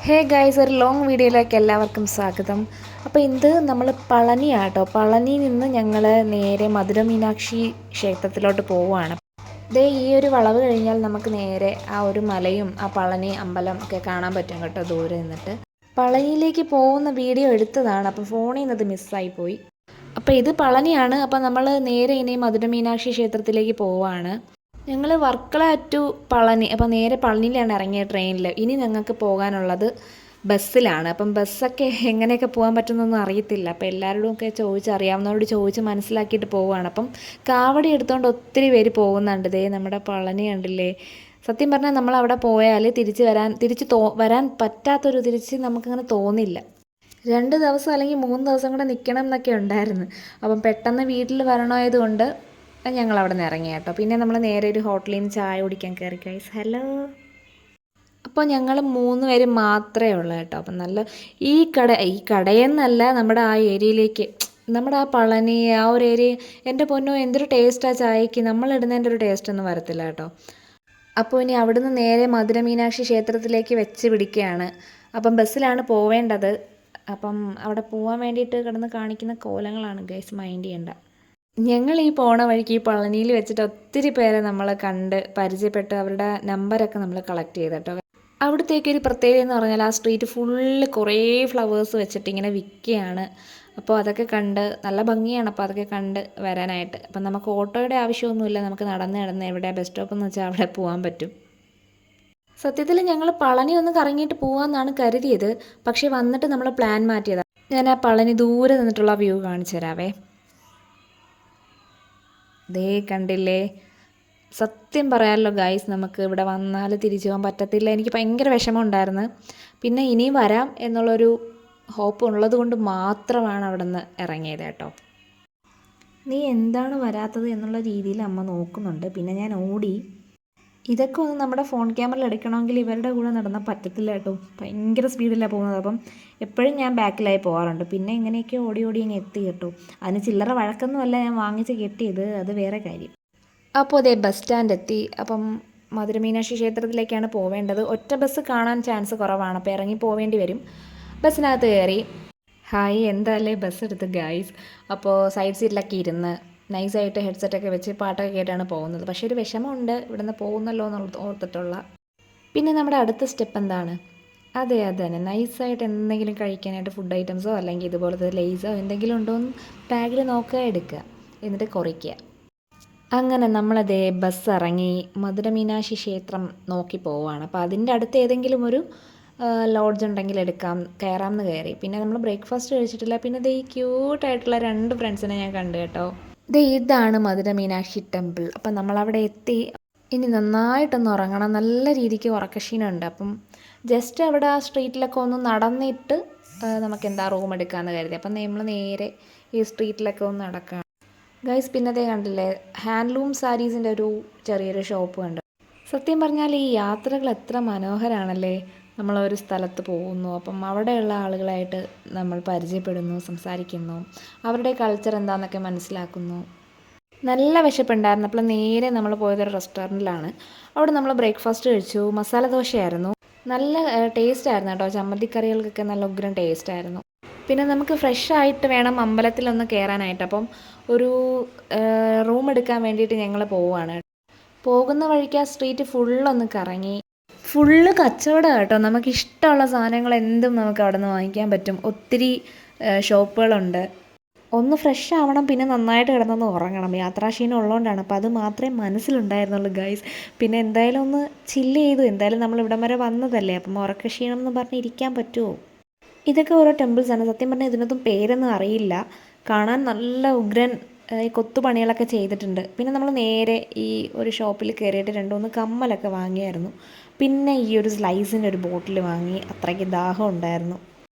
Hey guys, ഒരു long വീഡിയോയിലേക്ക് എല്ലാവർക്കും സ്വാഗതം. അപ്പോൾ ഇത് നമ്മൾ പളനിയാട്ടോ. പളനിയിൽ നിന്ന് ഞങ്ങൾ നേരെ മധുര മീനാക്ഷി ക്ഷേത്രത്തിലോട്ട് പോവുകയാണ്. ദേ ഈ ഒരു വളവ് കഴിഞ്ഞാൽ നമുക്ക് നേരെ ആ ഒരു മലയും ആ പളനി അമ്പലം ഒക്കെ കാണാൻ പറ്റും കേട്ടോ, ദൂരെ നിന്നിട്ട്. പളനിയിലേക്ക് പോകുന്ന വീഡിയോ എടുത്തതാണ്, അപ്പോൾ ഫോണിൽ നിന്നത് മിസ്സായി പോയി. അപ്പോൾ ഇത് പളനിയാണ്. അപ്പോൾ നമ്മൾ നേരെ ഇനി മധുര മീനാക്ഷി ക്ഷേത്രത്തിലേക്ക് പോവുകയാണ്. ഞങ്ങൾ വർക്കല ടു പളനി, അപ്പോൾ നേരെ പളനിയിലാണ് ഇറങ്ങിയ ട്രെയിനിൽ. ഇനി ഞങ്ങൾക്ക് പോകാനുള്ളത് ബസ്സിലാണ്. അപ്പം ബസ്സൊക്കെ എങ്ങനെയൊക്കെ പോകാൻ പറ്റുന്നൊന്നും അറിയത്തില്ല. അപ്പോൾ എല്ലാവരോടും ഒക്കെ അറിയാവുന്നവരോട് ചോദിച്ച് മനസ്സിലാക്കിയിട്ട് പോവുകയാണ്. അപ്പം കാവടി എടുത്തുകൊണ്ട് ഒത്തിരി പേര് പോകുന്നുണ്ട്. ദേ നമ്മുടെ പളനി കണ്ടില്ലേ. സത്യം പറഞ്ഞാൽ നമ്മൾ അവിടെ പോയാൽ വരാൻ പറ്റാത്തൊരു തിരിച്ച് നമുക്കങ്ങനെ തോന്നില്ല. 2 ദിവസം അല്ലെങ്കിൽ 3 ദിവസം കൂടെ നിൽക്കണം എന്നൊക്കെ ഉണ്ടായിരുന്നു. അപ്പം പെട്ടെന്ന് വീട്ടിൽ വരണമായതുകൊണ്ട് ഞങ്ങൾ അവിടെ നിന്ന് ഇറങ്ങി കേട്ടോ. പിന്നെ നമ്മൾ നേരെ ഒരു ഹോട്ടലിൽ നിന്ന് ചായ കുടിക്കാൻ കയറി. Guys hello. അപ്പോൾ ഞങ്ങൾ 3 പേര് മാത്രമേ ഉള്ളൂ കേട്ടോ. അപ്പം നല്ല ഈ കടയെന്നല്ല, നമ്മുടെ ആ ഏരിയയിലേക്ക്, നമ്മുടെ ആ പളനി ആ ഒരു ഏരിയ, എൻ്റെ പൊന്നോ എന്തൊരു ടേസ്റ്റാണ് ചായക്ക്. നമ്മളിടുന്നതിൻ്റെ ഒരു ടേസ്റ്റൊന്നും വരത്തില്ല കേട്ടോ. അപ്പോൾ ഇനി അവിടുന്ന് നേരെ മധുര മീനാക്ഷി ക്ഷേത്രത്തിലേക്ക് വെച്ച് പിടിക്കുകയാണ്. അപ്പം ബസ്സിലാണ് പോവേണ്ടത്. അപ്പം അവിടെ പോകാൻ വേണ്ടിയിട്ട് കിടന്ന് കാണിക്കുന്ന കോലങ്ങളാണ് ഗൈസ്, മൈൻഡ് ചെയ്യേണ്ട. ഞങ്ങൾ ഈ പോണ വഴിക്ക് ഈ പളനിയിൽ വെച്ചിട്ട് ഒത്തിരി പേരെ നമ്മൾ കണ്ട് പരിചയപ്പെട്ട് അവരുടെ നമ്പരൊക്കെ നമ്മൾ കളക്ട് ചെയ്ത് കേട്ടോ. അവിടത്തേക്ക് ഒരു പ്രത്യേകത എന്ന് പറഞ്ഞാൽ ആ സ്ട്രീറ്റ് ഫുള്ള് കുറേ ഫ്ലവേഴ്സ് വെച്ചിട്ട് ഇങ്ങനെ വിൽക്കുകയാണ്. അപ്പോൾ അതൊക്കെ കണ്ട് നല്ല ഭംഗിയാണ്. അപ്പോൾ അതൊക്കെ കണ്ട് വരാനായിട്ട്. അപ്പം നമുക്ക് ഓട്ടോയുടെ ആവശ്യമൊന്നുമില്ല, നമുക്ക് നടന്ന് എവിടെ ബസ് സ്റ്റോപ്പ് എന്ന് വെച്ചാൽ അവിടെ പോകാൻ പറ്റും. സത്യത്തിൽ ഞങ്ങൾ പളനി ഒന്ന് കറങ്ങിയിട്ട് പോകാമെന്നാണ് കരുതിയത്. പക്ഷേ വന്നിട്ട് നമ്മൾ പ്ലാൻ മാറ്റിയതാണ്. ഞാൻ ആ പളനി ദൂരെ നിന്നിട്ടുള്ള വ്യൂ കാണിച്ചു തരാവേ. ദേ കണ്ടില്ലേ. സത്യം പറയാമല്ലോ ഗൈസ്, നമുക്ക് ഇവിടെ വന്നാൽ തിരിച്ചു പോകാൻ പറ്റത്തില്ല. എനിക്ക് ഭയങ്കര വിഷമമുണ്ടായിരുന്നു. പിന്നെ ഇനിയും വരാം എന്നുള്ളൊരു ഹോപ്പ് ഉള്ളത് കൊണ്ട് മാത്രമാണ് അവിടെ നിന്ന് ഇറങ്ങിയത് കേട്ടോ. നീ എന്താണ് വരാത്തത് എന്നുള്ള രീതിയിൽ അമ്മ നോക്കുന്നുണ്ട്. പിന്നെ ഞാൻ ഓടി. ഇതൊക്കെ ഒന്ന് നമ്മുടെ ഫോൺ ക്യാമറയിൽ എടുക്കണമെങ്കിൽ ഇവരുടെ കൂടെ നടന്നാൽ പറ്റത്തില്ല കേട്ടോ. ഭയങ്കര സ്പീഡിലാണ് പോകുന്നത്. അപ്പം എപ്പോഴും ഞാൻ ബാക്കിലായി പോകാറുണ്ട്. പിന്നെ ഇങ്ങനെയൊക്കെ ഓടി അങ്ങ് എത്തി കേട്ടോ. അതിന് ചില്ലറ വഴക്കൊന്നുമല്ല ഞാൻ വാങ്ങിച്ച് കെട്ടിയത്, അത് വേറെ കാര്യം. അപ്പോൾ അതേ ബസ് സ്റ്റാൻഡ് എത്തി. അപ്പം മധുര മീനാക്ഷി ക്ഷേത്രത്തിലേക്കാണ് പോവേണ്ടത്. ഒറ്റ ബസ് കാണാൻ ചാൻസ് കുറവാണ്, അപ്പോൾ ഇറങ്ങി പോവേണ്ടി വരും. ബസ്സിനകത്ത് കയറി. ഹായ്, എന്തായാലേ ബസ് എടുത്ത് ഗൈസ്. അപ്പോൾ സൈഡ് സീറ്റിലൊക്കെ ഇരുന്ന് നൈസായിട്ട് ഹെഡ്സെറ്റൊക്കെ വെച്ച് പാട്ടൊക്കെ കേട്ടാണ് പോകുന്നത്. പക്ഷേ ഒരു വിഷമമുണ്ട്, ഇവിടുന്ന് പോകുന്നല്ലോ എന്ന് ഓർത്തിട്ടുള്ള. പിന്നെ നമ്മുടെ അടുത്ത സ്റ്റെപ്പ് എന്താണ്? അതെ അത് തന്നെ, നൈസായിട്ട് എന്തെങ്കിലും കഴിക്കാനായിട്ട് ഫുഡ് ഐറ്റംസോ അല്ലെങ്കിൽ ഇതുപോലത്തെ ലേസോ എന്തെങ്കിലും ഉണ്ടോ എന്ന് ബാഗിൽ നോക്കുക, എടുക്കുക, എന്നിട്ട് കുറയ്ക്കുക. അങ്ങനെ നമ്മളതേ ബസ് ഇറങ്ങി മധുര മീനാക്ഷി ക്ഷേത്രം നോക്കി പോവുകയാണ്. അപ്പോൾ അതിൻ്റെ അടുത്ത് ഏതെങ്കിലും ഒരു ലോഡ്ജ് ഉണ്ടെങ്കിൽ കയറാമെന്ന് കയറി. പിന്നെ നമ്മൾ ബ്രേക്ക്ഫാസ്റ്റ് കഴിച്ചിട്ടില്ല. പിന്നെ ദേ ഈ ക്യൂട്ടായിട്ടുള്ള 2 ഫ്രണ്ട്സിനെ ഞാൻ കണ്ടു കേട്ടോ. ഇതാണ് മധുര മീനാക്ഷി ടെമ്പിൾ. അപ്പം നമ്മളവിടെ എത്തി. ഇനി നന്നായിട്ടൊന്ന് ഉറങ്ങണം, നല്ല രീതിക്ക് ഉറക്കക്ഷീണമുണ്ട്. അപ്പം ജസ്റ്റ് അവിടെ ആ സ്ട്രീറ്റിലൊക്കെ ഒന്ന് നടന്നിട്ട് നമുക്ക് റൂം എടുക്കാമെന്ന് കരുതി. അപ്പം നമ്മൾ നേരെ ഈ സ്ട്രീറ്റിലൊക്കെ ഒന്ന് നടക്കുകയാണ് ഗൈസ്. പിന്നതേ കണ്ടില്ലേ, ഹാൻഡ്ലൂം സാരീസിൻ്റെ ഒരു ചെറിയൊരു ഷോപ്പ് കണ്ടു. സത്യം പറഞ്ഞാൽ ഈ യാത്രകൾ എത്ര മനോഹരമാണല്ലേ. നമ്മളൊരു സ്ഥലത്ത് പോകുന്നു, അപ്പം അവിടെയുള്ള ആളുകളായിട്ട് നമ്മൾ പരിചയപ്പെടുന്നു, സംസാരിക്കുന്നു, അവരുടെ കൾച്ചർ എന്താണെന്നൊക്കെ മനസ്സിലാക്കുന്നു. നല്ല വിശപ്പുണ്ടായിരുന്നു. അപ്പോൾ നേരെ നമ്മൾ പോയതൊരു റെസ്റ്റോറൻറ്റിലാണ്. അവിടെ നമ്മൾ ബ്രേക്ക്ഫാസ്റ്റ് കഴിച്ചു. മസാല ദോശയായിരുന്നു, നല്ല ടേസ്റ്റ് ആയിരുന്നു കേട്ടോ. ചമ്മന്തിക്കറികൾക്കൊക്കെ നല്ല ഉഗ്രം ടേസ്റ്റ് ആയിരുന്നു. പിന്നെ നമുക്ക് ഫ്രഷ് ആയിട്ട് വേണം അമ്പലത്തിലൊന്ന് കയറാനായിട്ട്. അപ്പം ഒരു റൂം എടുക്കാൻ വേണ്ടിയിട്ട് ഞങ്ങൾ പോവുകയാണ്. പോകുന്ന വഴിക്ക് ആ സ്ട്രീറ്റ് ഫുള്ളൊന്ന് കറങ്ങി. ഫുള്ള് കച്ചവടം കേട്ടോ. നമുക്കിഷ്ടമുള്ള സാധനങ്ങൾ എന്തും നമുക്ക് അവിടെ നിന്ന് വാങ്ങിക്കാൻ പറ്റും. ഒത്തിരി ഷോപ്പുകളുണ്ട്. ഒന്ന് ഫ്രഷ് ആവണം, പിന്നെ നന്നായിട്ട് കിടന്നൊന്ന് ഉറങ്ങണം. യാത്രാക്ഷീണം ഉള്ളതുകൊണ്ടാണ്. അപ്പോൾ അത് മാത്രമേ മനസ്സിലുണ്ടായിരുന്നുള്ളൂ ഗൈസ്. പിന്നെ എന്തായാലും ഒന്ന് ചില്ല് ചെയ്തു. എന്തായാലും നമ്മൾ ഇവിടം വരെ വന്നതല്ലേ, അപ്പം ഉറക്കക്ഷീണം എന്ന് പറഞ്ഞ് ഇരിക്കാൻ പറ്റുമോ? ഇതൊക്കെ ഓരോ ടെമ്പിൾസാണ്. സത്യം പറഞ്ഞാൽ ഇതിനൊന്നും പേരൊന്നും അറിയില്ല. കാണാൻ നല്ല ഉഗ്രൻ ഈ കൊത്തുപണികളൊക്കെ ചെയ്തിട്ടുണ്ട്. പിന്നെ നമ്മൾ നേരെ ഈ ഒരു ഷോപ്പിൽ കയറിയിട്ട് 2-3 കമ്മലൊക്കെ വാങ്ങിയായിരുന്നു. പിന്നെ ഈ ഒരു സ്ലൈസിൻ്റെ ഒരു ബോട്ടിൽ വാങ്ങി. അത്രയ്ക്ക് ദാഹം ഉണ്ടായിരുന്നു.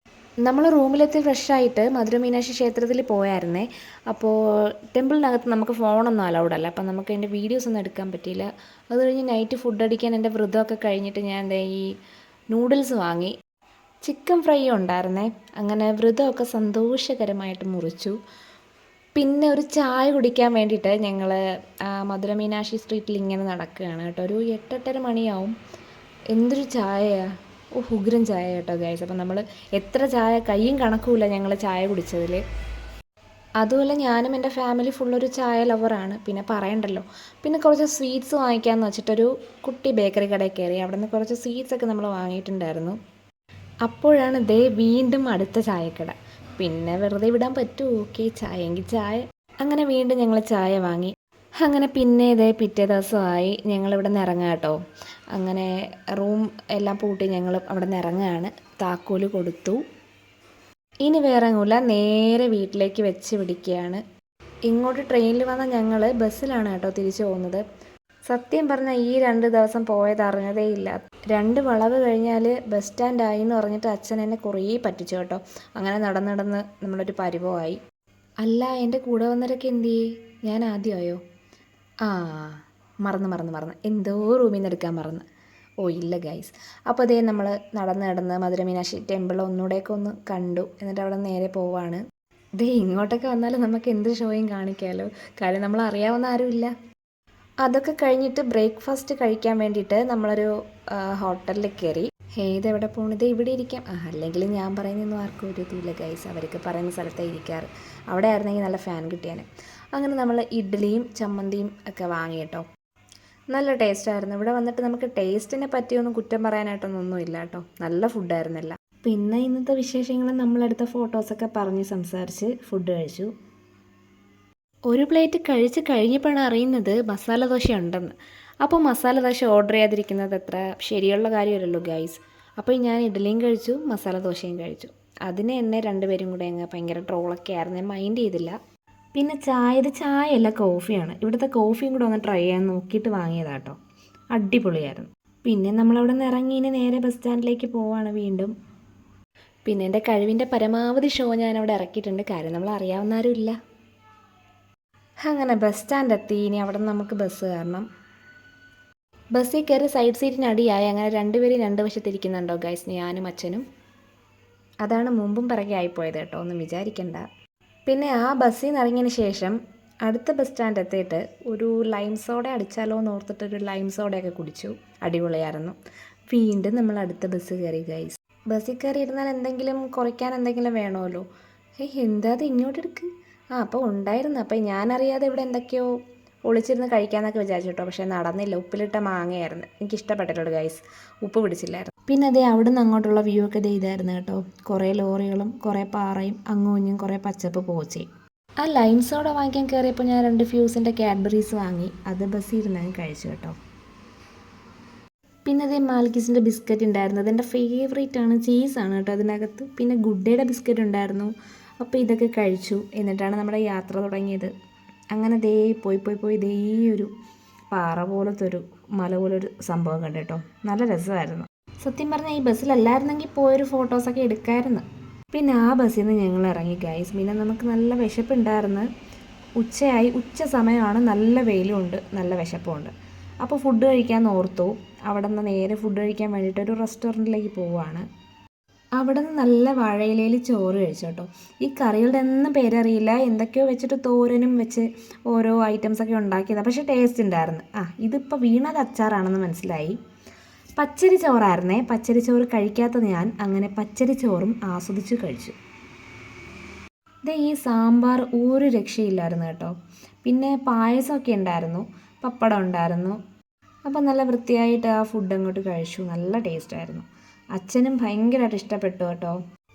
നമ്മൾ റൂമിലെത്തി ഫ്രഷായിട്ട് മധുര മീനാക്ഷി ക്ഷേത്രത്തിൽ പോയായിരുന്നേ. അപ്പോൾ ടെമ്പിളിനകത്ത് നമുക്ക് ഫോണൊന്നും അലൗഡ് അല്ല. അപ്പം നമുക്ക് അതിൻ്റെ വീഡിയോസ് ഒന്നും എടുക്കാൻ പറ്റിയില്ല. അത് കഴിഞ്ഞ് നൈറ്റ് ഫുഡ് അടിക്കാൻ എൻ്റെ വ്രതമൊക്കെ കഴിഞ്ഞിട്ട് ഞാൻ ഈ നൂഡിൽസ് വാങ്ങി. ചിക്കൻ ഫ്രൈ ഉണ്ടായിരുന്നേ. അങ്ങനെ വ്രതമൊക്കെ സന്തോഷകരമായിട്ട് മുറിച്ചു. പിന്നെ ഒരു ചായ കുടിക്കാൻ വേണ്ടിയിട്ട് ഞങ്ങൾ മധുര മീനാക്ഷി സ്ട്രീറ്റിൽ ഇങ്ങനെ നടക്കുകയാണ് കേട്ടോ. ഒരു 8-8:30 മണിയാവും. എന്തൊരു ചായയാണ്, ഉഗ്രൻ ചായ കേട്ടോ ഗൈസ്. അപ്പം നമ്മൾ എത്ര ചായ കയ്യും കണക്കുമില്ല ഞങ്ങൾ ചായ കുടിച്ചതിൽ. അതുമല്ല ഞാനും എൻ്റെ ഫാമിലി ഫുള്ളൊരു ചായ ലവറാണ്, പിന്നെ പറയണ്ടല്ലോ. പിന്നെ കുറച്ച് സ്വീറ്റ്സ് വാങ്ങിക്കാമെന്ന് വെച്ചിട്ടൊരു കുട്ടി ബേക്കറി കടയിൽ കയറി. അവിടെ നിന്ന് കുറച്ച് സ്വീറ്റ്സൊക്കെ നമ്മൾ വാങ്ങിയിട്ടുണ്ടായിരുന്നു. അപ്പോഴാണ് ദേ വീണ്ടും അടുത്ത ചായക്കട. പിന്നെ വെറുതെ വിടാൻ പറ്റുമോ? ഓക്കെ, ചായയെങ്കിൽ ചായ. അങ്ങനെ വീണ്ടും ഞങ്ങൾ ചായ വാങ്ങി. അങ്ങനെ പിന്നെ ഇതേ പിറ്റേ ദിവസമായി ഞങ്ങളിവിടെ നിന്ന് ഇറങ്ങാം കേട്ടോ. അങ്ങനെ റൂം എല്ലാം പൂട്ടി ഞങ്ങൾ അവിടെ നിന്ന് ഇറങ്ങുകയാണ്. താക്കോല് കൊടുത്തു. ഇനി വേറെ ഒന്നുമില്ല, നേരെ വീട്ടിലേക്ക് വെച്ച് പിടിക്കുകയാണ്. ഇങ്ങോട്ട് ട്രെയിനിൽ വന്ന ഞങ്ങൾ ബസ്സിലാണ് കേട്ടോ തിരിച്ചു പോകുന്നത്. സത്യം പറഞ്ഞാൽ ഈ 2 ദിവസം പോയത് അറിഞ്ഞതേ ഇല്ല. 2 വളവ് കഴിഞ്ഞാൽ ബസ് സ്റ്റാൻഡായി എന്ന് പറഞ്ഞിട്ട് അച്ഛൻ എന്നെ കുറേ പറ്റിച്ചു കേട്ടോ. അങ്ങനെ നടന്ന് നമ്മളൊരു പരുവമായി. അല്ല, എൻ്റെ കൂടെ വന്നവരൊക്കെ എന്ത് ചെയ്യേ? ഞാൻ ആദ്യമായോ? ആ, മറന്ന് എന്തോ റൂമിൽ നിന്ന് എടുക്കാൻ മറന്ന്. ഓ ഇല്ല ഗൈസ്. അപ്പോൾ അതേ നമ്മൾ നടന്ന് മധുരമീനാക്ഷി ടെമ്പിൾ ഒന്നുകൂടെയൊക്കെ ഒന്ന് കണ്ടു. എന്നിട്ട് അവിടെ നേരെ പോവാണ്. ദേ ഇങ്ങോട്ടൊക്കെ വന്നാൽ നമുക്ക് എന്ത് ഷോയും കാണിക്കാമല്ലോ, കാര്യം നമ്മൾ അറിയാവുന്ന ആരുമില്ല. അതൊക്കെ കഴിഞ്ഞിട്ട് ബ്രേക്ക്ഫാസ്റ്റ് കഴിക്കാൻ വേണ്ടിയിട്ട് നമ്മളൊരു ഹോട്ടലിൽ കയറി. ഇതെവിടെ പോണത്? ഇവിടെ ഇരിക്കാം. അല്ലെങ്കിൽ ഞാൻ പറയുന്നൊന്നും ആർക്കും ഒരു ഇതില്ല ഗൈസ്, അവർക്ക് പറയുന്ന സ്ഥലത്തേ ഇരിക്കാറ്. അവിടെ ആയിരുന്നെങ്കിൽ നല്ല ഫാൻ കിട്ടിയാനെ. അങ്ങനെ നമ്മൾ ഇഡ്ഡലിയും ചമ്മന്തിയും ഒക്കെ വാങ്ങി കേട്ടോ. നല്ല ടേസ്റ്റായിരുന്നു. ഇവിടെ വന്നിട്ട് നമുക്ക് ടേസ്റ്റിനെ പറ്റിയൊന്നും കുറ്റം പറയാനായിട്ടൊന്നും ഇല്ല കേട്ടോ. നല്ല ഫുഡായിരുന്നില്ല. പിന്നെ ഇന്നത്തെ വിശേഷങ്ങൾ നമ്മളെടുത്ത ഫോട്ടോസൊക്കെ പറഞ്ഞ് സംസാരിച്ച് ഫുഡ് കഴിച്ചു. ഒരു പ്ലേറ്റ് കഴിച്ച് കഴിഞ്ഞപ്പോഴാണ് അറിയുന്നത് മസാല ദോശ ഉണ്ടെന്ന്. അപ്പോൾ മസാല ദോശ ഓർഡർ ചെയ്യാതിരിക്കുന്നത് അത്ര ശരിയുള്ള കാര്യമല്ലല്ലോ ഗൈസ്. അപ്പോൾ ഞാൻ ഇഡ്ഡലിയും കഴിച്ചു, മസാല ദോശയും കഴിച്ചു. അതിന് എന്നെ 2 പേരും കൂടെ അങ്ങ് ഭയങ്കര ട്രോളൊക്കെ ആയിരുന്നു. ഞാൻ മൈൻഡ് ചെയ്തില്ല. പിന്നെ ചായയല്ല കോഫിയാണ്. ഇവിടുത്തെ കോഫിയും കൂടെ ഒന്ന് ട്രൈ ചെയ്യാൻ നോക്കിയിട്ട് വാങ്ങിയതാട്ടോ. അടിപൊളിയായിരുന്നു. പിന്നെ നമ്മളവിടെ നിന്ന് ഇറങ്ങി ഇനി നേരെ ബസ് സ്റ്റാൻഡിലേക്ക് പോവാണ് വീണ്ടും. പിന്നെ എൻ്റെ കഴിവിൻ്റെ പരമാവധി ഷോ ഞാനവിടെ ഇറക്കിയിട്ടുണ്ട്, കാര്യം നമ്മൾ അറിയാവുന്ന ആരും ഇല്ല. അങ്ങനെ ബസ് സ്റ്റാൻഡ് എത്തി. ഇനി അവിടെ നിന്ന് നമുക്ക് ബസ് കയറണം. ബസ്സിൽ കയറി സൈഡ് സീറ്റിനടിയായി. അങ്ങനെ 2 പേരും 2 വശത്തിരിക്കുന്നുണ്ടോ ഗൈസ്, ഞാനും അച്ഛനും. അതാണ് മുമ്പും പിറകെ ആയിപ്പോയത് കേട്ടോ, ഒന്നും വിചാരിക്കണ്ട. പിന്നെ ആ ബസ്സിൽ നിന്ന് ഇറങ്ങിയതിന് ശേഷം അടുത്ത ബസ് സ്റ്റാൻഡ് എത്തിയിട്ട് ഒരു ലൈം സോഡ അടിച്ചാലോ എന്ന് ഓർത്തിട്ടൊരു ലൈം സോഡയൊക്കെ കുടിച്ചു. അടിപൊളിയായിരുന്നു. വീണ്ടും നമ്മൾ അടുത്ത ബസ് കയറി ഗൈസ്. ബസ്സിൽ കയറി ഇരുന്നാൽ എന്തെങ്കിലും കുറയ്ക്കാൻ എന്തെങ്കിലും വേണമല്ലോ. എന്താ അത് ഇങ്ങോട്ട് എടുക്ക്. അപ്പോൾ ഉണ്ടായിരുന്നു. അപ്പോൾ ഞാനറിയാതെ ഇവിടെ എന്തൊക്കെയോ ഒളിച്ചിരുന്ന് കഴിക്കാമെന്നൊക്കെ വിചാരിച്ചു കേട്ടോ. പക്ഷേ നടന്നില്ല. ഉപ്പിലിട്ട മാങ്ങയായിരുന്നു. എനിക്കിഷ്ടപ്പെട്ടിട്ടുണ്ട് ഗൈസ്, ഉപ്പ് പിടിച്ചില്ലായിരുന്നു. പിന്നെ അതേ അവിടെ നിന്ന് അങ്ങോട്ടുള്ള വ്യൂ ഒക്കെ ഇതായിരുന്നു കേട്ടോ. കുറേ ലോറികളും കുറേ പാറയും അങ്ങും ഇങ്ങും കുറേ പച്ചപ്പ് പോച്ചയും. ആ ലൈം സോഡ വാങ്ങിക്കാൻ കയറിയപ്പോൾ ഞാൻ 2 ഫ്യൂസിൻ്റെ കാഡ്ബറീസ് വാങ്ങി. അത് ബസ്സിൽ ഇരുന്ന് കഴിച്ചു കേട്ടോ. പിന്നെ അതേ മാൽക്കിസിൻ്റെ ബിസ്ക്കറ്റ് ഉണ്ടായിരുന്നു. അതെൻ്റെ ഫേവറേറ്റ് ആണ്. ചീസാണ് കേട്ടോ അതിനകത്ത്. പിന്നെ ഗുഡ് ഡേയുടെ ബിസ്ക്കറ്റ് ഉണ്ടായിരുന്നു. അപ്പോൾ ഇതൊക്കെ കഴിച്ചു. എന്നിട്ടാണ് നമ്മുടെ യാത്ര തുടങ്ങിയത്. അങ്ങനെ ദേ പോയി ദേ ഒരു പാറ പോലത്തെ ഒരു മല പോലൊരു സംഭവം കണ്ടു കേട്ടോ. നല്ല രസമായിരുന്നു. സത്യം പറഞ്ഞാൽ ഈ ബസ്സിലല്ലായിരുന്നെങ്കിൽ പോയൊരു ഫോട്ടോസൊക്കെ എടുക്കാമായിരുന്നു. പിന്നെ ആ ബസ്സിൽ നിന്ന് ഞങ്ങൾ ഇറങ്ങി ഗൈസ്. പിന്നെ നമുക്ക് നല്ല വിശപ്പുണ്ടായിരുന്നു. ഉച്ചയായി, ഉച്ച സമയമാണ്. നല്ല വെയിലും ഉണ്ട്, നല്ല വിശപ്പുമുണ്ട്. അപ്പോൾ ഫുഡ് കഴിക്കാൻ ഓർത്തു. അവിടെ നിന്ന് നേരെ ഫുഡ് കഴിക്കാൻ വേണ്ടിയിട്ട് ഒരു റെസ്റ്റോറൻറ്റിലേക്ക് പോവുകയാണ്. അവിടെ നിന്ന് നല്ല വാഴയിലയിൽ ചോറ് കഴിച്ചു കേട്ടോ. ഈ കറികളുടെ ഒന്നും പേരറിയില്ല. എന്തൊക്കെയോ വെച്ചിട്ട് തോരനും വെച്ച് ഓരോ ഐറ്റംസൊക്കെ ഉണ്ടാക്കിയതാണ്. പക്ഷേ ടേസ്റ്റ് ഉണ്ടായിരുന്നു. ഇതിപ്പോൾ വീണത് അച്ചാറാണെന്ന് മനസ്സിലായി. പച്ചരി ചോറായിരുന്നേ. പച്ചരി ചോറ് കഴിക്കാത്ത ഞാൻ അങ്ങനെ പച്ചരി ചോറും ആസ്വദിച്ച് കഴിച്ചു. ഈ സാമ്പാർ ഒരു രക്ഷയില്ലായിരുന്നു കേട്ടോ. പിന്നെ പായസമൊക്കെ ഉണ്ടായിരുന്നു, പപ്പടം ഉണ്ടായിരുന്നു. അപ്പം നല്ല വൃത്തിയായിട്ട് ആ ഫുഡ് അങ്ങോട്ട് കഴിച്ചു. നല്ല ടേസ്റ്റായിരുന്നു. അച്ഛനും ഭയങ്കരമായിട്ട് ഇഷ്ടപ്പെട്ടു കേട്ടോ.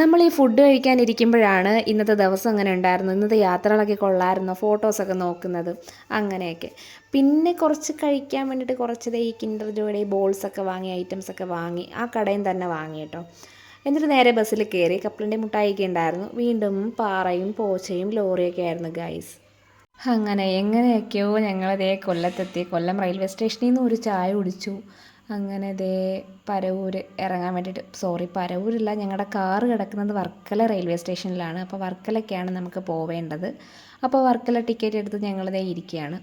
നമ്മൾ ഈ ഫുഡ് കഴിക്കാനിരിക്കുമ്പോഴാണ് ഇന്നത്തെ ദിവസം അങ്ങനെ ഉണ്ടായിരുന്നു, ഇന്നത്തെ യാത്രകളൊക്കെ കൊള്ളായിരുന്നു, ഫോട്ടോസൊക്കെ നോക്കുന്നത് അങ്ങനെയൊക്കെ. പിന്നെ കുറച്ച് കഴിക്കാൻ വേണ്ടിയിട്ട് കുറച്ച് ഈ കിൻഡർ ജോയുടെ ബോൾസൊക്കെ വാങ്ങി, ഐറ്റംസൊക്കെ വാങ്ങി. ആ കടയിൽ തന്നെ വാങ്ങി കേട്ടോ. എന്നിട്ട് നേരെ ബസ്സിൽ കയറി. കപ്പലിൻ്റെ മുട്ടായിയൊക്കെ ഉണ്ടായിരുന്നു. വീണ്ടും പാറയും പോച്ചയും ലോറിയൊക്കെ ആയിരുന്നു ഗൈസ്. അങ്ങനെ എങ്ങനെയൊക്കെയോ ഞങ്ങളിതേ കൊല്ലത്തെത്തി. കൊല്ലം റെയിൽവേ സ്റ്റേഷനിൽ നിന്ന് ഒരു ചായ കുടിച്ചു. അങ്ങനെ ദേ പരവൂര് ഇറങ്ങാൻ വേണ്ടിയിട്ട്, പരവൂരില്ല, ഞങ്ങളുടെ കാറ് കിടക്കുന്നത് വർക്കല റെയിൽവേ സ്റ്റേഷനിലാണ്. അപ്പോൾ വർക്കലയ്ക്കാണ് നമുക്ക് പോവേണ്ടത്. അപ്പോൾ വർക്കല ടിക്കറ്റ് എടുത്ത് ഞങ്ങളിതേ ഇരിക്കുകയാണ്.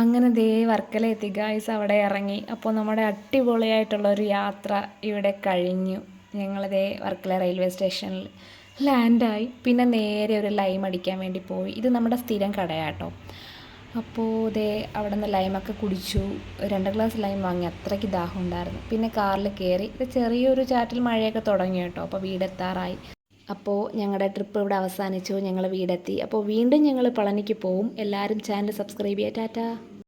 അങ്ങനെ ദേ വർക്കല എത്തി ഗായ്സ്. അവിടെ ഇറങ്ങി. അപ്പോൾ നമ്മുടെ അടിപൊളിയായിട്ടുള്ളൊരു യാത്ര ഇവിടെ കഴിഞ്ഞു. ഞങ്ങളിതേ വർക്കല റെയിൽവേ സ്റ്റേഷനിൽ ലാൻഡായി. പിന്നെ നേരെ ഒരു ലൈം അടിക്കാൻ വേണ്ടി പോയി. ഇത് നമ്മുടെ സ്ഥിരം കടയാട്ടോ. അപ്പോൾ ദേ അവിടെ നിന്ന് ലൈമൊക്കെ കുടിച്ചു. 2 ഗ്ലാസ് ലൈം വാങ്ങി, അത്രയ്ക്ക് ദാഹം ഉണ്ടായിരുന്നു. പിന്നെ കാറിൽ കയറി. ഇത് ചെറിയൊരു ചാറ്റൽ മഴയൊക്കെ തുടങ്ങി കേട്ടോ. അപ്പോൾ വീടെത്താറായി. അപ്പോൾ ഞങ്ങളുടെ ട്രിപ്പ് ഇവിടെ അവസാനിച്ചു. ഞങ്ങൾ വീടെത്തി. അപ്പോൾ വീണ്ടും ഞങ്ങൾ പളനിക്ക് പോവും. എല്ലാവരും ചാനൽ സബ്സ്ക്രൈബ് ചെയ്യുക. ടാറ്റാ.